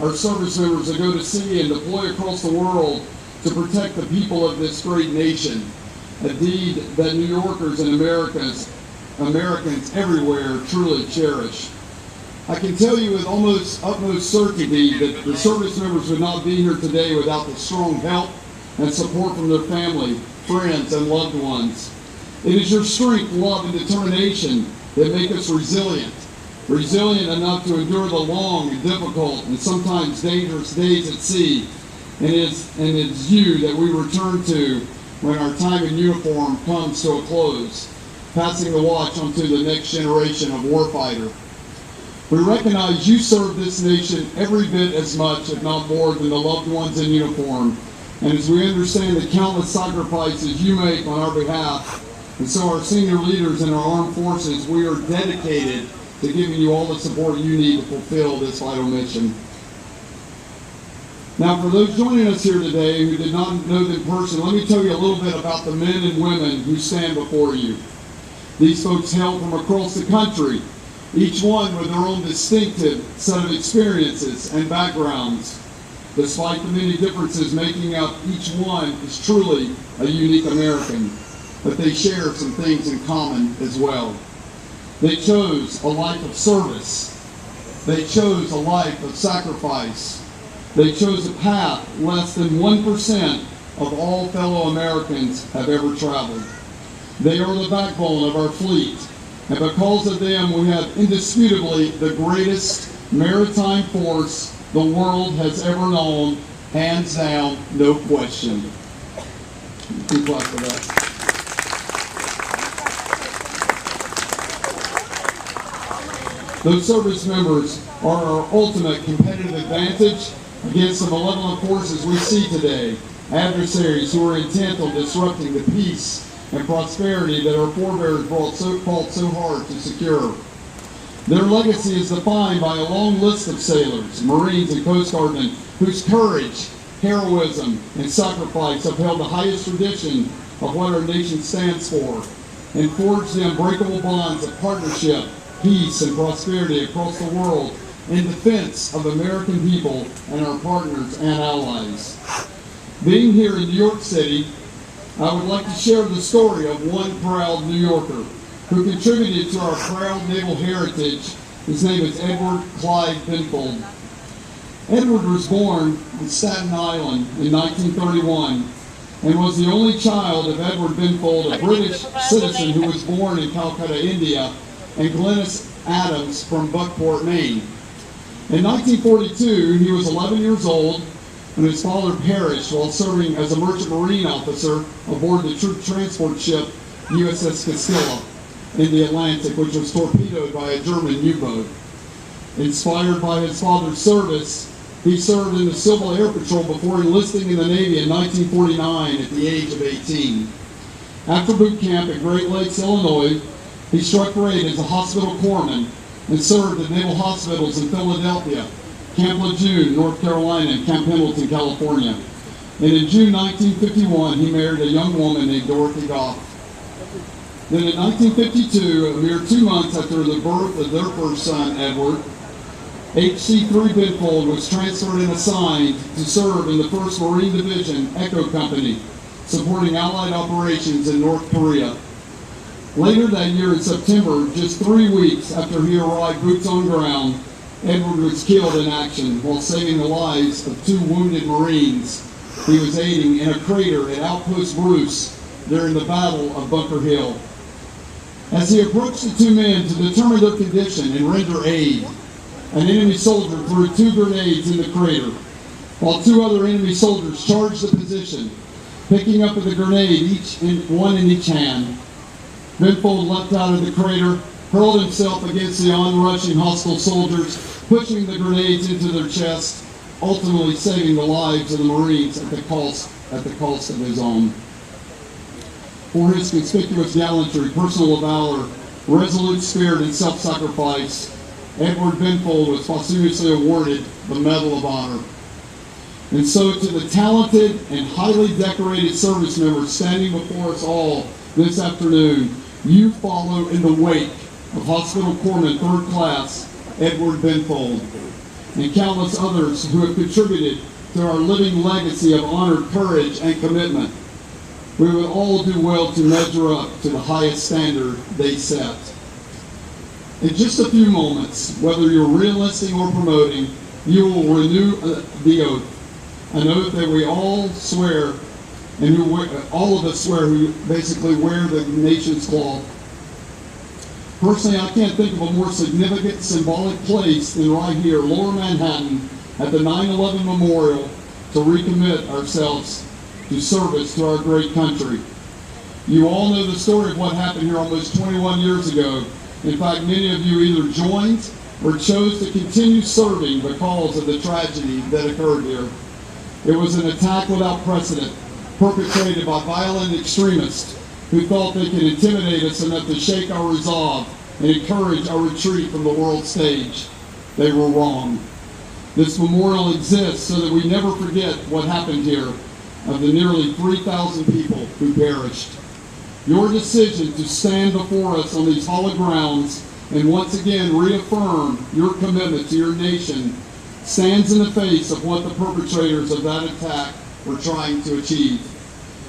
our service members that go to sea and deploy across the world to protect the people of this great nation, a deed that New Yorkers and Americans everywhere truly cherish. I can tell you with almost utmost certainty that the service members would not be here today without the strong help and support from their family, friends, and loved ones. It is your strength, love, and determination that make us resilient enough to endure the long and difficult and sometimes dangerous days at sea. And it's you that we return to when our time in uniform comes to a close, passing the watch onto the next generation of warfighter. We recognize you serve this nation every bit as much, if not more, than the loved ones in uniform. And as we understand the countless sacrifices you make on our behalf, and so our senior leaders in our armed forces, we are dedicated to giving you all the support you need to fulfill this vital mission. Now, for those joining us here today who did not know them personally, let me tell you a little bit about the men and women who stand before you. These folks hail from across the country, each one with their own distinctive set of experiences and backgrounds. Despite the many differences making up each one is truly a unique American, but they share some things in common as well. They chose a life of service. They chose a life of sacrifice. They chose a path less than 1% of all fellow Americans have ever traveled. They are the backbone of our fleet, and because of them, we have indisputably the greatest maritime force the world has ever known, hands down, no question. Good luck for that. Those service members are our ultimate competitive advantage against the malevolent forces we see today, adversaries who are intent on disrupting the peace and prosperity that our forebears fought so hard to secure. Their legacy is defined by a long list of sailors, Marines, and Coast Guardmen whose courage, heroism, and sacrifice upheld the highest tradition of what our nation stands for and forged the unbreakable bonds of partnership, peace, and prosperity across the world in defense of American people and our partners and allies. Being here in New York City, I would like to share the story of one proud New Yorker who contributed to our proud naval heritage. His name is Edward Clyde Benfold. Edward was born in Staten Island in 1931 and was the only child of Edward Benfold, a British citizen who was born in Calcutta, India, and Glennis Adams from Buckport, Maine. In 1942, he was 11 years old when his father perished while serving as a merchant marine officer aboard the troop transport ship USS Castilla in the Atlantic, which was torpedoed by a German U-boat. Inspired by his father's service, he served in the Civil Air Patrol before enlisting in the Navy in 1949 at the age of 18. After boot camp at Great Lakes, Illinois, he struck rate as a hospital corpsman and served at naval hospitals in Philadelphia, Camp Lejeune, North Carolina, and Camp Pendleton, California. And in June 1951, he married a young woman named Dorothy Goff. Then in 1952, a mere 2 months after the birth of their first son, Edward, HC-3 Benfold was transferred and assigned to serve in the 1st Marine Division Echo Company, supporting Allied operations in North Korea. Later that year in September, just 3 weeks after he arrived boots on ground, Edward was killed in action while saving the lives of 2 wounded Marines he was aiding in a crater at Outpost Bruce during the Battle of Bunker Hill. As he approached the 2 men to determine their condition and render aid, an enemy soldier threw 2 grenades in the crater, while 2 other enemy soldiers charged the position, picking up the grenade, one in each hand. Benfold leapt out of the crater, hurled himself against the onrushing hostile soldiers, pushing the grenades into their chests, ultimately saving the lives of the Marines at the cost of his own. For his conspicuous gallantry, personal valor, resolute spirit, and self-sacrifice, Edward Benfold was posthumously awarded the Medal of Honor. And so to the talented and highly decorated service members standing before us all this afternoon, you follow in the wake of Hospital Corpsman 3rd Class Edward Benfold. and countless others who have contributed to our living legacy of honored courage and commitment. We would all do well to measure up to the highest standard they set. In just a few moments, whether you're reenlisting or promoting, you will renew the oath, an oath that we all swear, and all of us swear, who basically wear the nation's cloth. Personally, I can't think of a more significant symbolic place than right here, Lower Manhattan, at the 9/11 Memorial, to recommit ourselves to service to our great country. You all know the story of what happened here almost 21 years ago. In fact, many of you either joined or chose to continue serving because of the tragedy that occurred here. It was an attack without precedent, perpetrated by violent extremists who thought they could intimidate us enough to shake our resolve and encourage our retreat from the world stage. They were wrong. This memorial exists so that we never forget what happened here, of the nearly 3,000 people who perished. Your decision to stand before us on these hallowed grounds and once again reaffirm your commitment to your nation stands in the face of what the perpetrators of that attack were trying to achieve.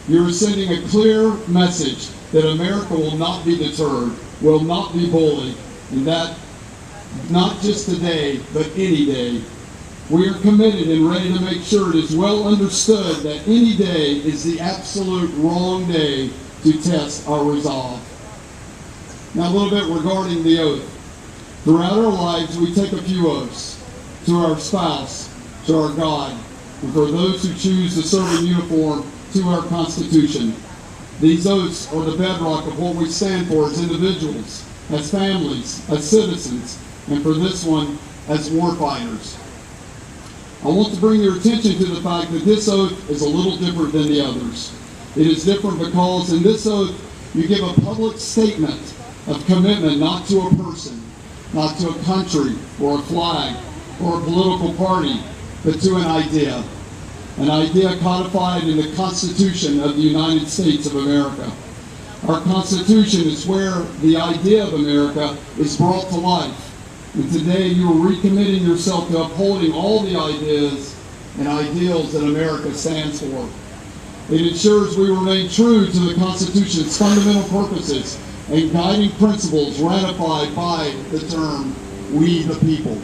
You are sending a clear message that America will not be deterred, will not be bullied, and that not just today, but any day. We are committed and ready to make sure it is well understood that any day is the absolute wrong day to test our resolve. Now, a little bit regarding the oath. Throughout our lives, we take a few oaths to our spouse, to our God, and for those who choose to serve in uniform, to our Constitution. These oaths are the bedrock of what we stand for as individuals, as families, as citizens, and for this one, as warfighters. I want to bring your attention to the fact that this oath is a little different than the others. It is different because in this oath, you give a public statement of commitment not to a person, not to a country or a flag or a political party, but to an idea codified in the Constitution of the United States of America. Our Constitution is where the idea of America is brought to life. And today you are recommitting yourself to upholding all the ideas and ideals that America stands for. It ensures we remain true to the Constitution's fundamental purposes and guiding principles ratified by the term, we the people.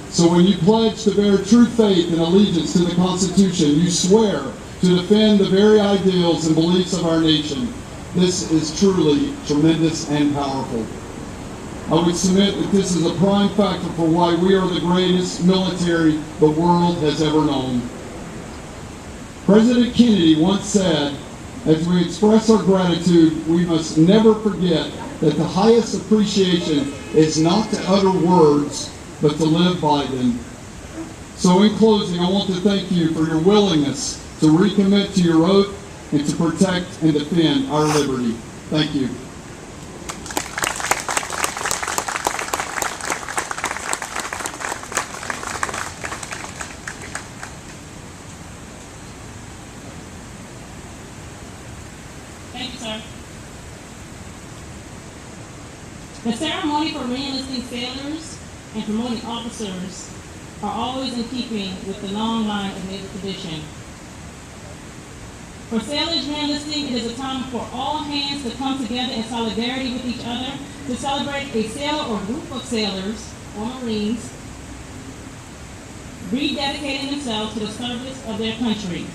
So when you pledge to bear true faith and allegiance to the Constitution, you swear to defend the very ideals and beliefs of our nation. This is truly tremendous and powerful. I would submit that this is a prime factor for why we are the greatest military the world has ever known. President Kennedy once said, as we express our gratitude, we must never forget that the highest appreciation is not to utter words, but to live by them. So in closing, I want to thank you for your willingness to recommit to your oath and to protect and defend our liberty. Thank you. Thank you, sir. The ceremony for reenlisting sailors and promoting officers are always in keeping with the long line of naval tradition. For sailors reenlisting, it is a time for all hands to come together in solidarity with each other to celebrate a sailor or group of sailors or Marines rededicating themselves to the service of their country.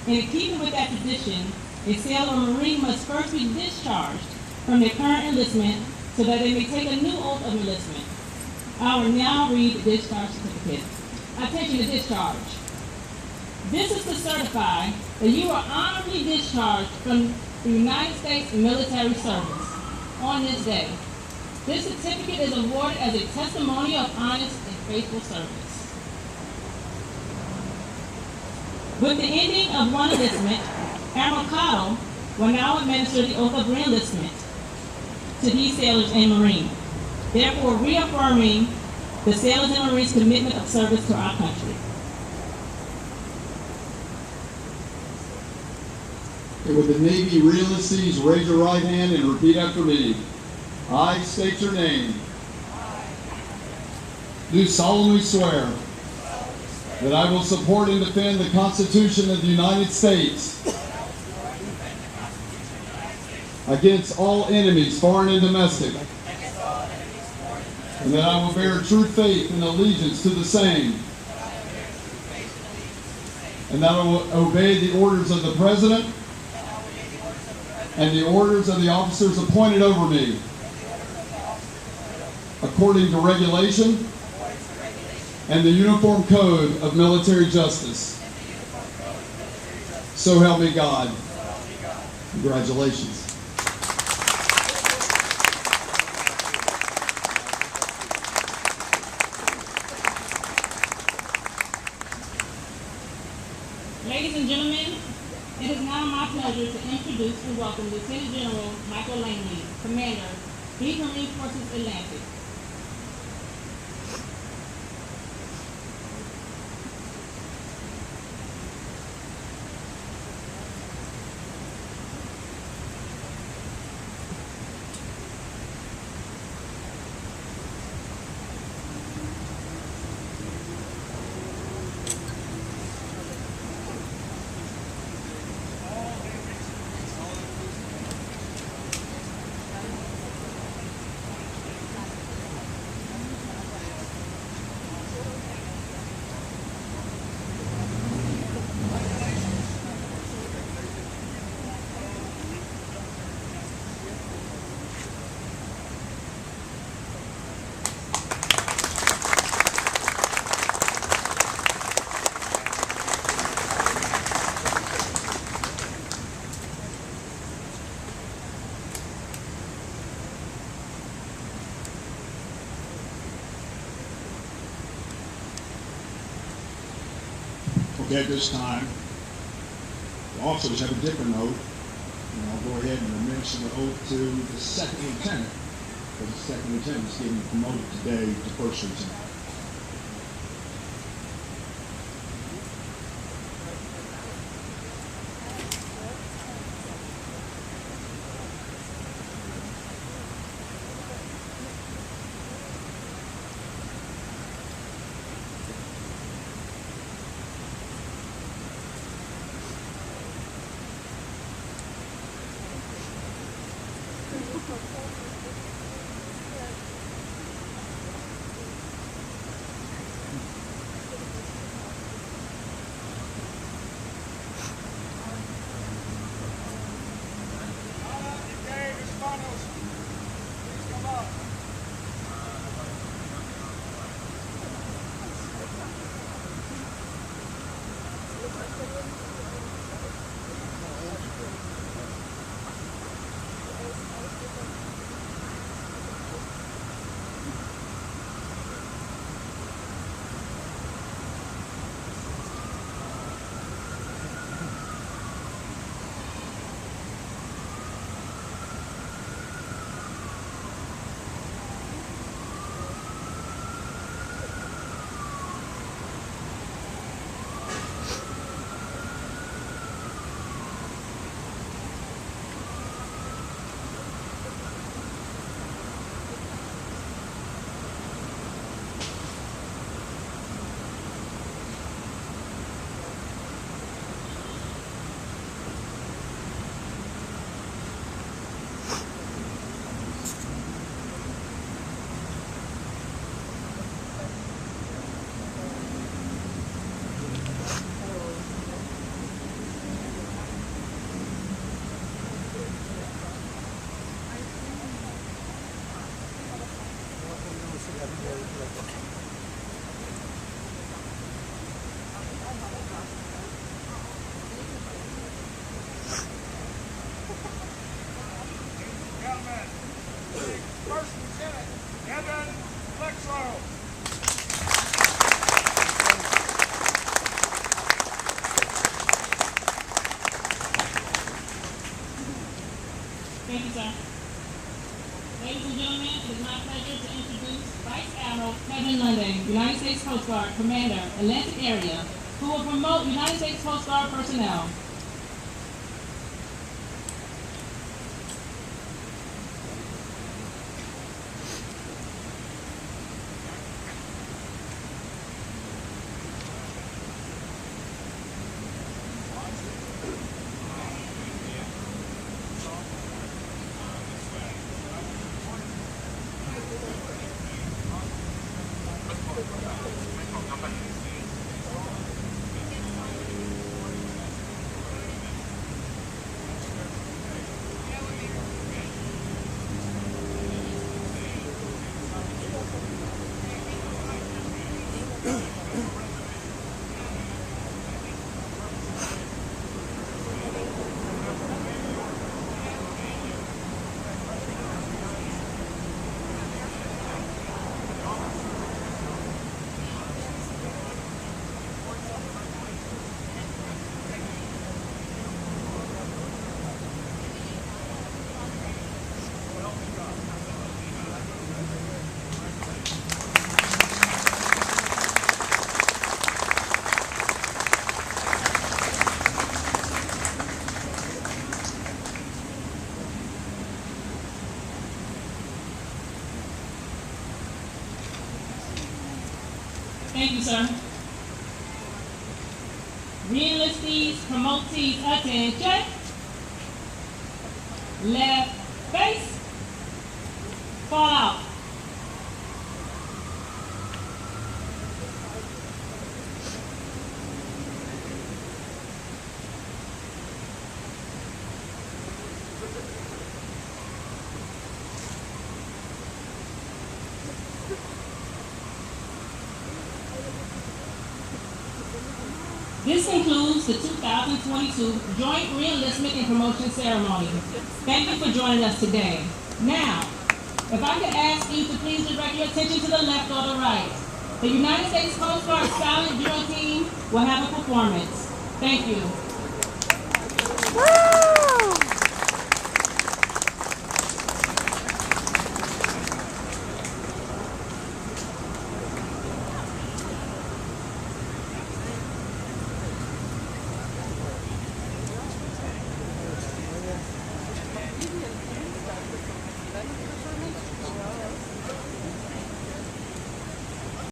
And in keeping with that tradition, a sailor or Marine must first be discharged from their current enlistment so that they may take a new oath of enlistment. I will now read the discharge certificate. Attention to discharge. This is to certify that you are honorably discharged from the United States military service on this day. This certificate is awarded as a testimonial of honest and faithful service. With the ending of one enlistment, Admiral Cottle will now administer the oath of reenlistment to these sailors and Marines, therefore reaffirming the sailors and Marines' commitment of service to our country. And with the Navy reenlistees, raise your right hand and repeat after me. I state your name. Do solemnly swear that I will support and defend the Constitution of the United States against all enemies, foreign and domestic, and that I will bear true faith and allegiance to the same, and that I will obey the orders of the President and the orders of the officers appointed over me, according to regulation and the Uniform Code of Military Justice. So help me God. Congratulations. Ladies and gentlemen, it is now my pleasure to introduce and welcome Lieutenant General Michael Langley, Commander, 8th Marine Forces Atlantic. Okay, at this time, the officers have a different oath, and I'll go ahead and administer the oath to the second lieutenant, because the second lieutenant is getting promoted today to first lieutenant. Thank you, sir. Ladies and gentlemen, it is my pleasure to introduce Vice Admiral Kevin London, United States Coast Guard Commander, Atlantic Area, who will promote United States Coast Guard personnel. Thank you, sir. Reenlistees, promotees, attention. Left face. Fall out. This concludes the 2022 Joint Reenlistment and Promotion Ceremony. Thank you for joining us today. Now, if I could ask you to please direct your attention to the left or the right. The United States Coast Guard Silent Drill Team will have a performance. Thank you.